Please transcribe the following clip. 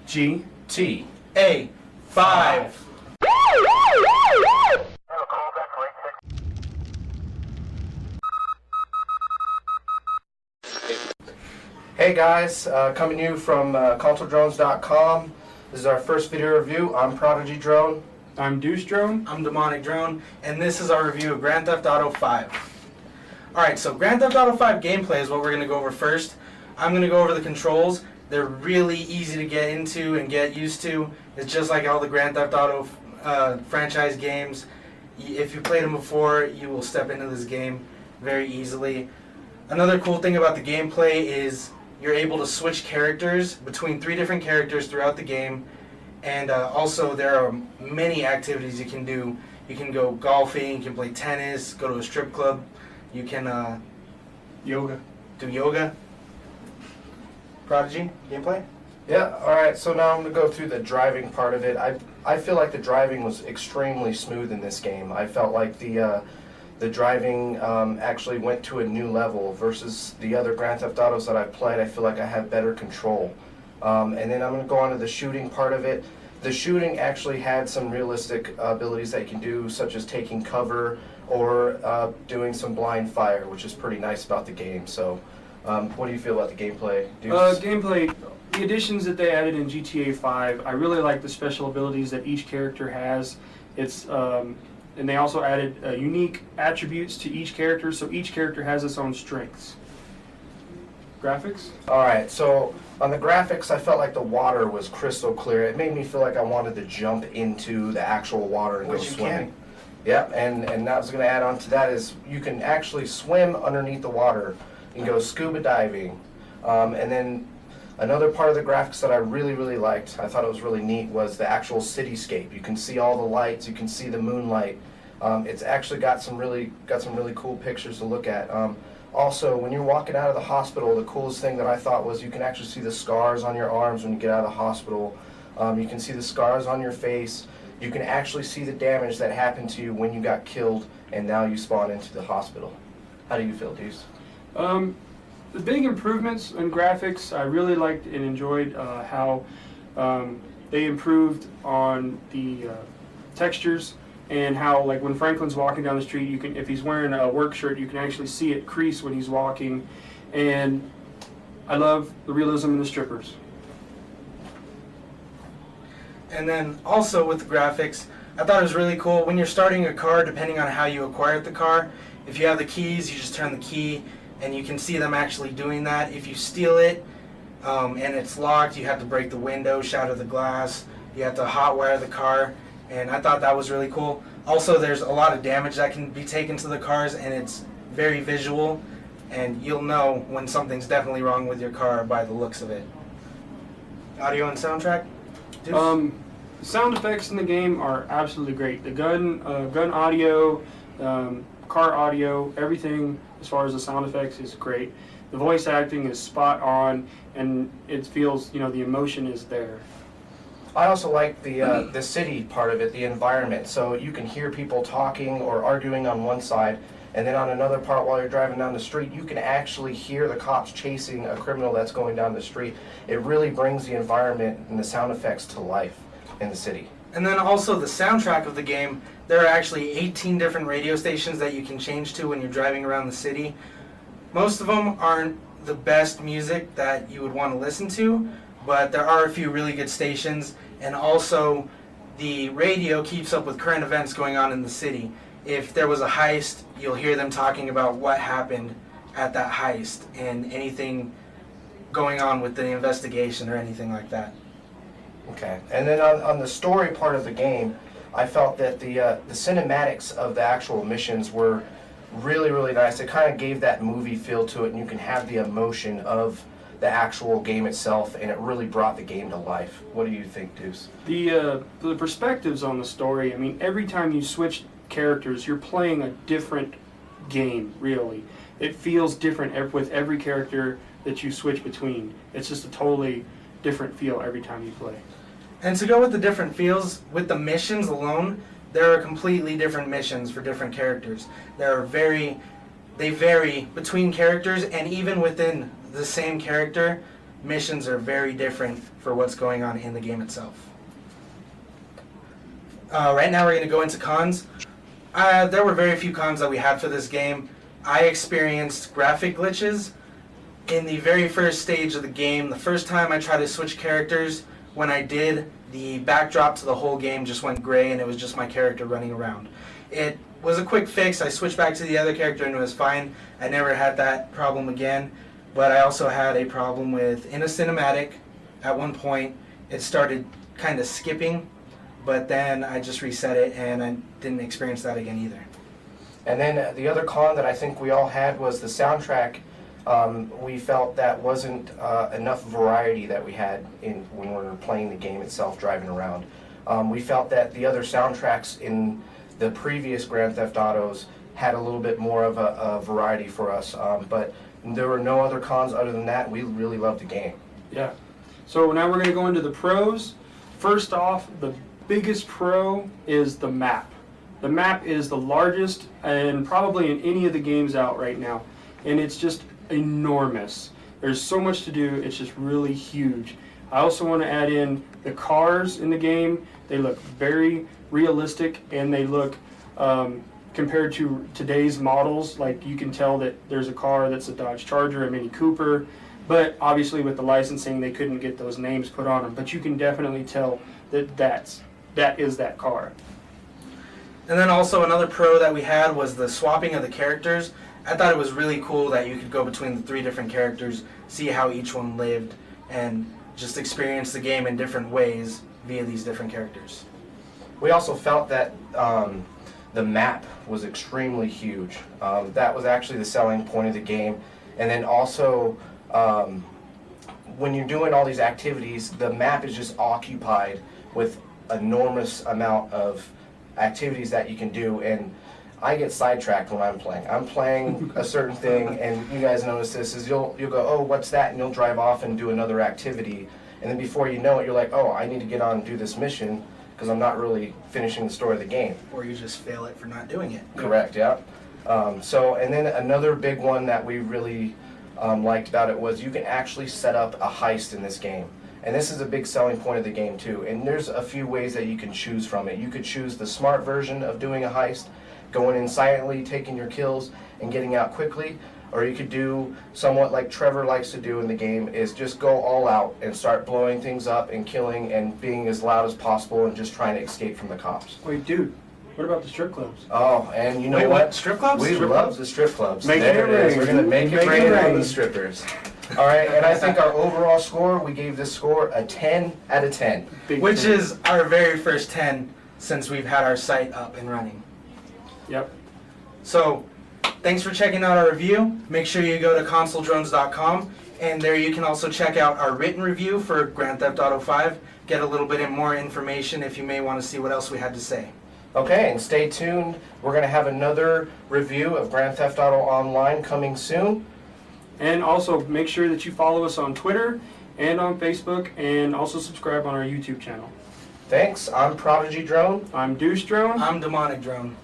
T. A 5. Hey guys, coming to you from ConsoleDrones.com. This is our first video review. I'm Prodigy Drone. I'm Deuce Drone. I'm Demonic Drone, and this is our review of Grand Theft Auto 5. Alright, so Grand Theft Auto 5 gameplay is what we're going to go over first. I'm going to go over the controls. They're really easy to get into and get used to. It's just like all the Grand Theft Auto franchise games. If you played them before, you will step into this game very easily. Another cool thing about the gameplay is you're able to switch characters between 3 different characters throughout the game. And also there are many activities you can do. You can go golfing, you can play tennis, go to a strip club. You can Yoga. do yoga. Prodigy, gameplay? Yeah, alright, so now I'm going to go through the driving part of it. I feel like the driving was extremely smooth in this game. I felt like the driving actually went to a new level versus the other Grand Theft Autos that I played. I feel like I have better control. And then I'm going to go on to the shooting part of it. The shooting actually had some realistic abilities that you can do, such as taking cover or doing some blind fire, which is pretty nice about the game. So, what do you feel about the gameplay? Gameplay, the additions that they added in GTA 5, I really like the special abilities that each character has. And they also added unique attributes to each character, so each character has its own strengths. Graphics? Alright, so on the graphics, I felt like the water was crystal clear. It made me feel like I wanted to jump into the actual water and Which go you swimming. can. Yep, and that was going to add on to that is you can actually swim underneath the water. You can go scuba diving. And then another part of the graphics that I really liked, I thought it was really neat, was the actual cityscape. You can see all the lights, you can see the moonlight. It's actually got some really cool pictures to look at. Also, when you're walking out of the hospital, the coolest thing that I thought was you can actually see the scars on your arms when you get out of the hospital. You can see the scars on your face. You can actually see the damage that happened to you when you got killed and now you spawn into the hospital. How do you feel, Deuce? The big improvements in graphics, I really liked and enjoyed how they improved on the textures, and how, like, when Franklin's walking down the street, you can, if he's wearing a work shirt, you can actually see it crease when he's walking. And I love the realism in the strippers. And then also with the graphics, I thought it was really cool. When you're starting a car, depending on how you acquired the car, if you have the keys, you just turn the key, and you can see them actually doing that. If you steal it and it's locked, you have to break the window, shatter the glass, you have to hotwire the car, and I thought that was really cool. Also, there's a lot of damage that can be taken to the cars, and it's very visual, and you'll know when something's definitely wrong with your car by the looks of it. Audio and soundtrack? Deuce? Sound effects in the game are absolutely great. The gun audio, car audio, everything as far as the sound effects is great. The voice acting is spot on, and it feels, the emotion is there. I also like the city part of it, the environment. So you can hear people talking or arguing on one side, and then on another part while you're driving down the street, you can actually hear the cops chasing a criminal that's going down the street. It really brings the environment and the sound effects to life in the city. And then also the soundtrack of the game, there are actually 18 different radio stations that you can change to when you're driving around the city. Most of them aren't the best music that you would want to listen to, but there are a few really good stations, and also the radio keeps up with current events going on in the city. If there was a heist, you'll hear them talking about what happened at that heist and anything going on with the investigation or anything like that. Okay, and then on the story part of the game, I felt that the cinematics of the actual missions were really nice. It kind of gave that movie feel to it, and you can have the emotion of the actual game itself, and it really brought the game to life. What do you think, Deuce? The perspectives on the story, I mean, every time you switch characters, you're playing a different game, really. It feels different with every character that you switch between. It's just a totally different feel every time you play. And to go with the different feels, with the missions alone, there are completely different missions for different characters. They vary between characters, and even within the same character, missions are very different for what's going on in the game itself. Right now we're going to go into cons. There were very few cons that we had for this game. I experienced graphic glitches in the very first stage of the game. The first time I tried to switch characters, when I did, the backdrop to the whole game just went gray and it was just my character running around. It was a quick fix. I switched back to the other character and it was fine. I never had that problem again. But I also had a problem with, in a cinematic, at one point, it started kind of skipping, but then I just reset it and I didn't experience that again either. And then the other con that I think we all had was the soundtrack. We felt that wasn't enough variety that we had when we were playing the game itself, driving around. We felt that the other soundtracks in the previous Grand Theft Autos had a little bit more of a variety for us, but there were no other cons other than that. We really loved the game. Yeah. So now we're going to go into the pros. First off, the biggest pro is the map. The map is the largest and probably in any of the games out right now, and it's just enormous. There's so much to do. It's just really huge. I also want to add in the cars in the game. They look very realistic, and they look compared to today's models, like you can tell that there's a car that's a Dodge Charger, a Mini Cooper, but obviously with the licensing they couldn't get those names put on them, but you can definitely tell that that is that car. And then also another pro that we had was the swapping of the characters. I thought it was really cool that you could go between the 3 different characters, see how each one lived, and just experience the game in different ways via these different characters. We also felt that the map was extremely huge. That was actually the selling point of the game. And then also, when you're doing all these activities, the map is just occupied with enormous amount of activities that you can do. And I get sidetracked when I'm playing. I'm playing a certain thing, and you guys notice this, is you'll go, oh, what's that? And you'll drive off and do another activity. And then before you know it, you're like, oh, I need to get on and do this mission, because I'm not really finishing the story of the game. Or you just fail it for not doing it. Correct, yeah. And then another big one that we really liked about it was you can actually set up a heist in this game. And this is a big selling point of the game too. And there's a few ways that you can choose from it. You could choose the smart version of doing a heist, going in silently, taking your kills, and getting out quickly. Or you could do somewhat like Trevor likes to do in the game, is just go all out and start blowing things up and killing and being as loud as possible and just trying to escape from the cops. Wait, dude, what about the strip clubs? Oh, and you know Wait, what? Strip clubs? We Strip love clubs? the strip clubs. Make There it it is. rain. We're going to make it Make it rain on rain. the strippers. All right, and I think our overall score, we gave this score a 10 out of 10. Big Which fan. is our very first 10 since we've had our site up and running. Yep. So, thanks for checking out our review. Make sure you go to consoledrones.com, and there you can also check out our written review for Grand Theft Auto 5. Get a little bit more information if you may want to see what else we had to say. Okay, and stay tuned. We're going to have another review of Grand Theft Auto Online coming soon. And also make sure that you follow us on Twitter and on Facebook, and also subscribe on our YouTube channel. Thanks. I'm Prodigy Drone. I'm Deuce Drone. I'm Demonic Drone.